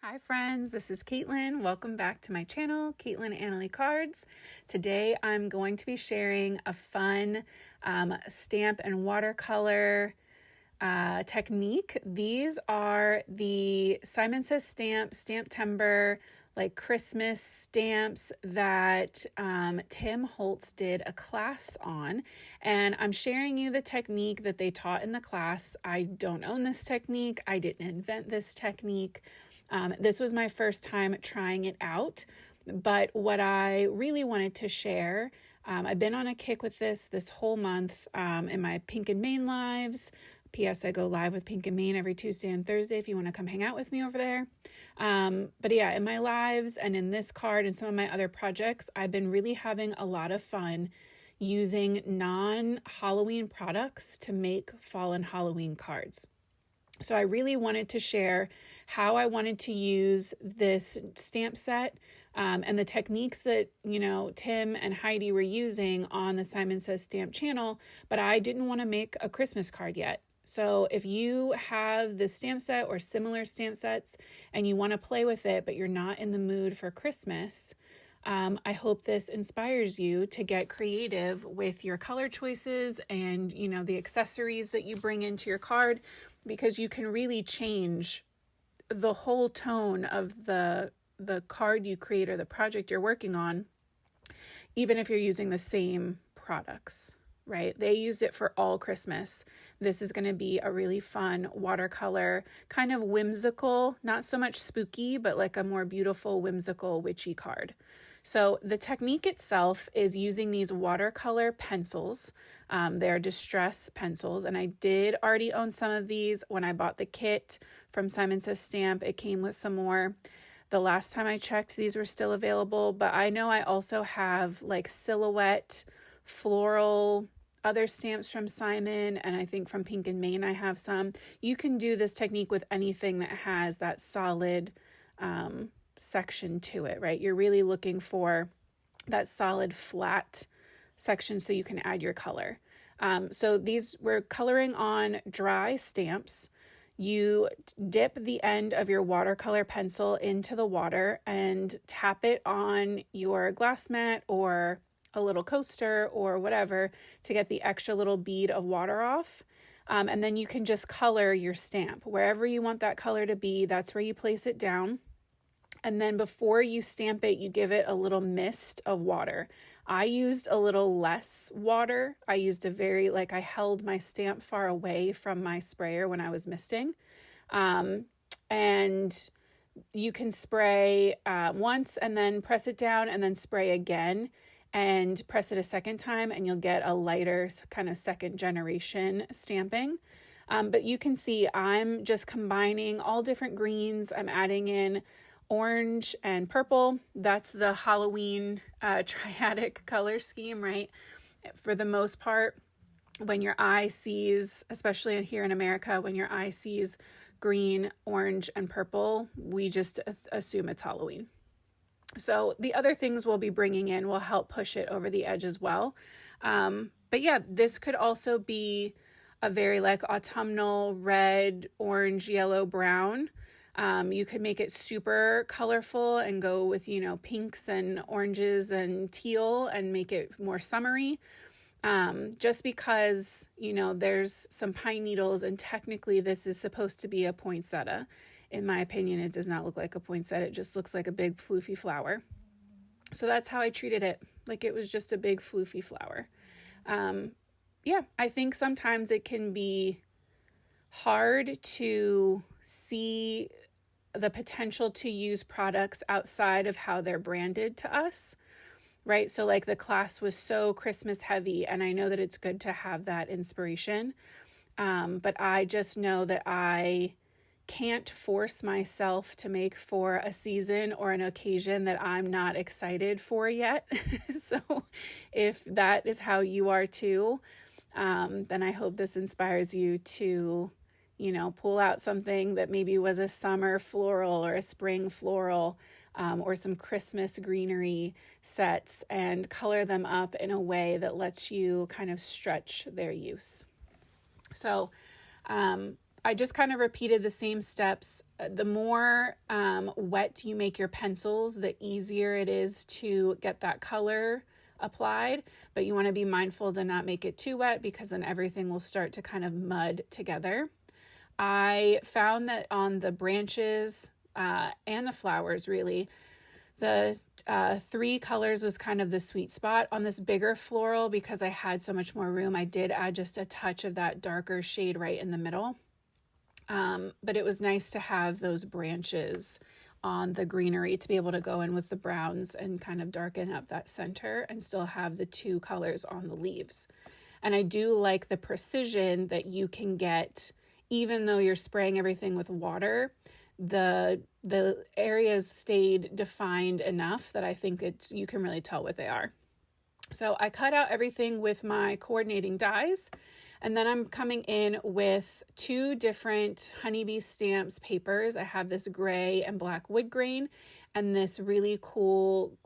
Hi friends, this is Caitlin. Welcome back to my channel, CaitlinAnnaleeCards. Today I'm going to be sharing a fun stamp and watercolor technique. These are the Simon Says Stamptember, like Christmas stamps that Tim Holtz did a class on. And I'm sharing you the technique that they taught in the class. I don't own this technique. I didn't invent this technique. This was my first time trying it out, but what I really wanted to share, I've been on a kick with this whole month in my Pink and Main lives. P.S. I go live with Pink and Main every Tuesday and Thursday if you want to come hang out with me over there. But yeah, in my lives and in this card and some of my other projects, I've been really having a lot of fun using non-Halloween products to make fall and Halloween cards. So I really wanted to share how I wanted to use this stamp set and the techniques that, Tim and Heidi were using on the Simon Says Stamp channel, but I didn't want to make a Christmas card yet. So if you have this stamp set or similar stamp sets and you want to play with it, but you're not in the mood for Christmas, I hope this inspires you to get creative with your color choices and, the accessories that you bring into your card, because you can really change the whole tone of the card you create or the project you're working on, even if you're using the same products, right? They used it for all Christmas. This is going to be a really fun watercolor, kind of whimsical, not so much spooky, but like a more beautiful, whimsical, witchy card. So the technique itself is using these watercolor pencils. They're distress pencils, and I did already own some of these when I bought the kit from Simon Says Stamp. It came with some more. The last time I checked, these were still available, but I know I also have like silhouette, floral, other stamps from Simon, and I think from Pink and Main I have some. You can do this technique with anything that has that solid section to it, right? You're really looking for that solid flat section so you can add your color. So these, we're coloring on dry stamps. You dip the end of your watercolor pencil into the water and tap it on your glass mat or a little coaster or whatever to get the extra little bead of water off. And then you can just color your stamp. Wherever you want that color to be, that's where you place it down. And then before you stamp it, you give it a little mist of water. I used a little less water. I used I held my stamp far away from my sprayer when I was misting. And you can spray once and then press it down and then spray again and press it a second time, and you'll get a lighter kind of second generation stamping. But you can see I'm just combining all different greens. I'm adding in orange and purple. That's the Halloween triadic color scheme, right? For the most part, when your eye sees, especially here in America, when your eye sees green, orange, and purple, we just assume it's Halloween. So the other things we'll be bringing in will help push it over the edge as well. But yeah, this could also be a very autumnal red, orange, yellow, brown. You could make it super colorful and go with, pinks and oranges and teal and make it more summery. Just because, there's some pine needles and technically this is supposed to be a poinsettia. In my opinion, it does not look like a poinsettia. It just looks like a big floofy flower. So that's how I treated it. Like it was just a big floofy flower. I think sometimes it can be hard to see the potential to use products outside of how they're branded to us, right? So the class was so Christmas heavy, and I know that it's good to have that inspiration. But I just know that I can't force myself to make for a season or an occasion that I'm not excited for yet. So if that is how you are too, then I hope this inspires you to, pull out something that maybe was a summer floral or a spring floral, or some Christmas greenery sets and color them up in a way that lets you kind of stretch their use. So, I just kind of repeated the same steps. The more wet you make your pencils, the easier it is to get that color applied, but you want to be mindful to not make it too wet because then everything will start to kind of mud together. I found that on the branches and the flowers, really, the 3 colors was kind of the sweet spot. On this bigger floral, because I had so much more room, I did add just a touch of that darker shade right in the middle. But it was nice to have those branches on the greenery to be able to go in with the browns and kind of darken up that center and still have the 2 colors on the leaves. And I do like the precision that you can get, even though you're spraying everything with water. The areas stayed defined enough that I think you can really tell what they are. So I cut out everything with my coordinating dies, and then I'm coming in with 2 different Honeybee Stamps papers. I have this gray and black wood grain and this really cool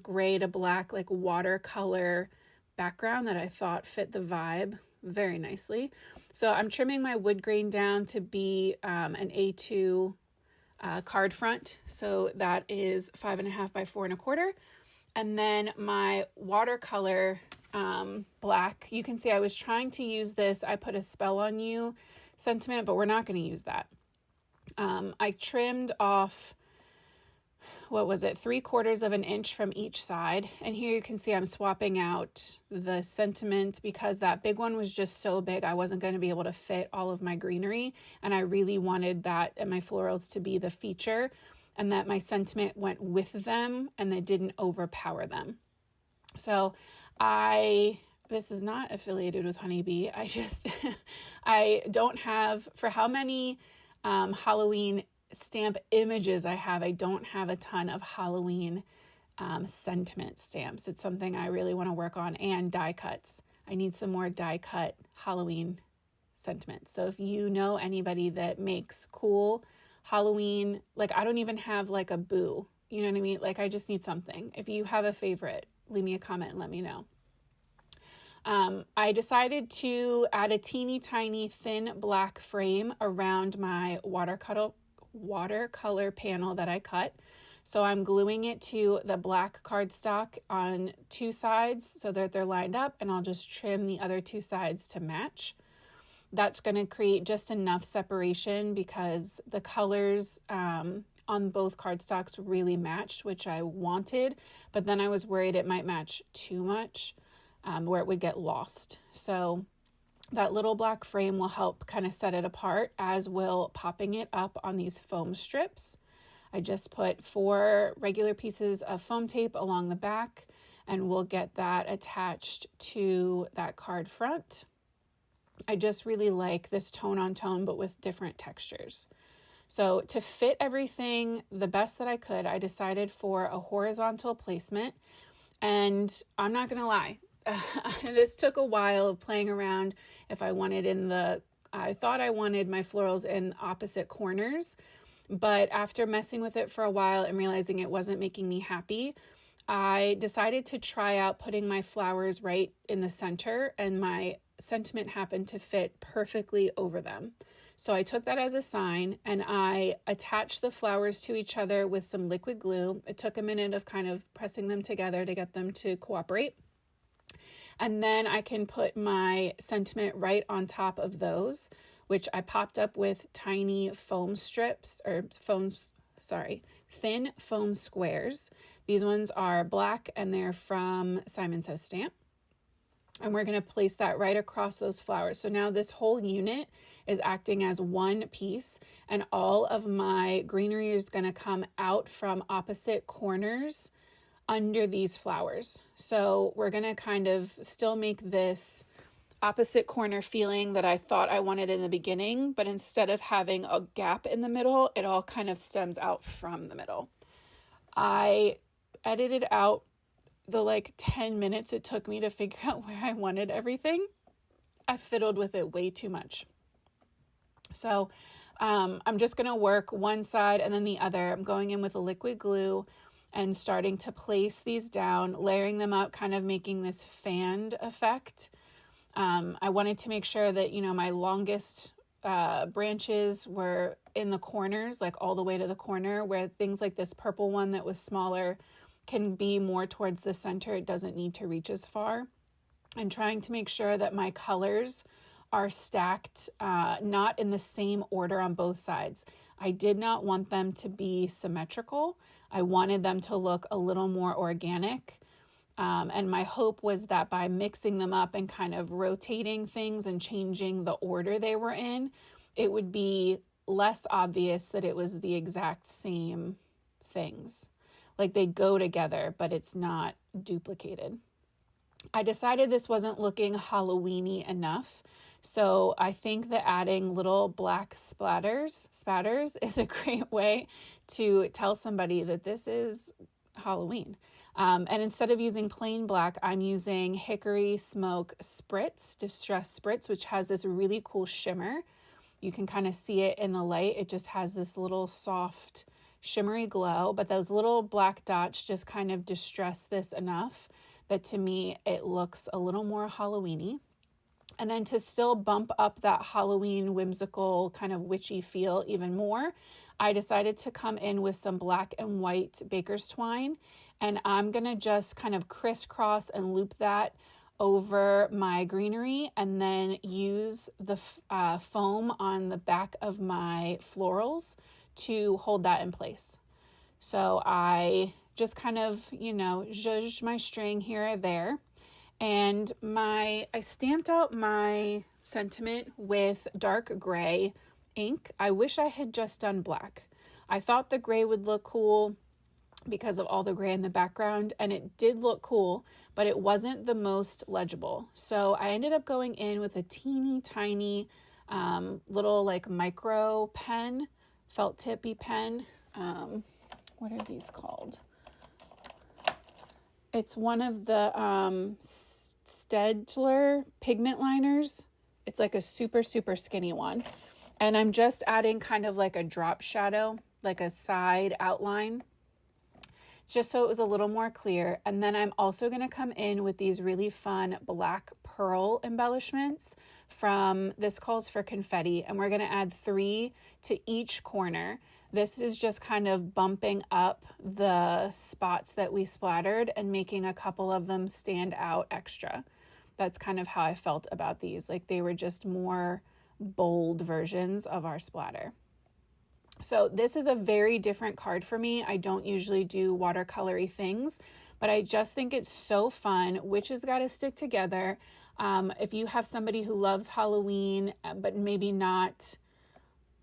gray to black like watercolor background that I thought fit the vibe very nicely. So I'm trimming my wood grain down to be an A2 card front. So that is 5.5 by 4.25. And then my watercolor black, you can see I was trying to use this I put a spell on you sentiment, but we're not going to use that. I trimmed off, what was it, 3/4 of an inch from each side. And here you can see I'm swapping out the sentiment because that big one was just so big I wasn't going to be able to fit all of my greenery. And I really wanted that and my florals to be the feature and that my sentiment went with them and that didn't overpower them. So this is not affiliated with Honeybee. I don't have, for how many Halloween stamp images I have, I don't have a ton of Halloween sentiment stamps. It's something I really want to work on, and die cuts. I need some more die cut Halloween sentiments. So if you know anybody that makes cool Halloween, like I don't even have like a boo, you know what I mean? Like I just need something. If you have a favorite, leave me a comment and let me know. I decided to add a teeny tiny thin black frame around my watercolor panel that I cut. So I'm gluing it to the black cardstock on 2 sides so that they're lined up, and I'll just trim the other 2 sides to match. That's going to create just enough separation because the colors on both cardstocks really matched, which I wanted, but then I was worried it might match too much where it would get lost. So that little black frame will help kind of set it apart, as will popping it up on these foam strips. I just put 4 regular pieces of foam tape along the back, and we'll get that attached to that card front. I just really like this tone on tone, but with different textures. So to fit everything the best that I could, I decided for a horizontal placement. And I'm not going to lie, this took a while of playing around if I wanted I thought I wanted my florals in opposite corners, but after messing with it for a while and realizing it wasn't making me happy, I decided to try out putting my flowers right in the center, and my sentiment happened to fit perfectly over them. So I took that as a sign and I attached the flowers to each other with some liquid glue. It took a minute of kind of pressing them together to get them to cooperate. And then I can put my sentiment right on top of those, which I popped up with tiny foam strips thin foam squares. These ones are black and they're from Simon Says Stamp. And we're going to place that right across those flowers. So now this whole unit is acting as one piece, and all of my greenery is going to come out from opposite corners under these flowers. So we're going to kind of still make this opposite corner feeling that I thought I wanted in the beginning, but instead of having a gap in the middle, it all kind of stems out from the middle. I edited out the 10 minutes it took me to figure out where I wanted everything. I fiddled with it way too much. So I'm just going to work one side and then the other. I'm going in with a liquid glue and starting to place these down, layering them up, kind of making this fanned effect. I wanted to make sure that, my longest branches were in the corners, like all the way to the corner, where things like this purple one that was smaller can be more towards the center. It doesn't need to reach as far. And trying to make sure that my colors are stacked, not in the same order on both sides. I did not want them to be symmetrical. I wanted them to look a little more organic. And my hope was that by mixing them up and kind of rotating things and changing the order they were in, it would be less obvious that it was the exact same things. Like they go together, but it's not duplicated. I decided this wasn't looking Halloween-y enough. So I think that adding little black spatters is a great way to tell somebody that this is Halloween. And instead of using plain black, I'm using Hickory Smoke Spritz, Distress Spritz, which has this really cool shimmer. You can kind of see it in the light. It just has this little soft shimmery glow, but those little black dots just kind of distress this enough that to me it looks a little more Halloween-y. And then to still bump up that Halloween whimsical kind of witchy feel even more, I decided to come in with some black and white baker's twine, and I'm gonna just kind of crisscross and loop that over my greenery and then use the foam on the back of my florals to hold that in place. So I just kind of, zhuzh my string here or there. And I stamped out my sentiment with dark gray ink. I wish I had just done black. I thought the gray would look cool because of all the gray in the background, and it did look cool, but it wasn't the most legible. So I ended up going in with a teeny tiny little like micro pen, felt tippy pen. What are these called? It's one of the Staedtler pigment liners. It's like a super, super skinny one. And I'm just adding kind of like a drop shadow, like a side outline, just so it was a little more clear. And then I'm also going to come in with these really fun black pearl embellishments from, this calls for confetti, and we're going to add 3 to each corner. This is just kind of bumping up the spots that we splattered and making a couple of them stand out extra. That's kind of how I felt about these. Like they were just more bold versions of our splatter. So this is a very different card for me. I don't usually do watercolory things, but I just think it's so fun. Witches got to stick together. If you have somebody who loves Halloween, but maybe not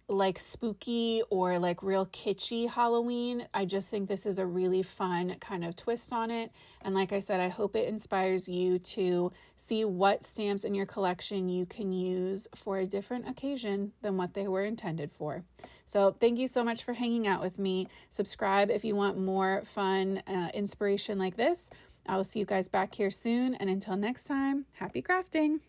like spooky or like real kitschy Halloween, I just think this is a really fun kind of twist on it. And like I said, I hope it inspires you to see what stamps in your collection you can use for a different occasion than what they were intended for. So thank you so much for hanging out with me. Subscribe if you want more fun inspiration like this. I will see you guys back here soon. And until next time, happy crafting.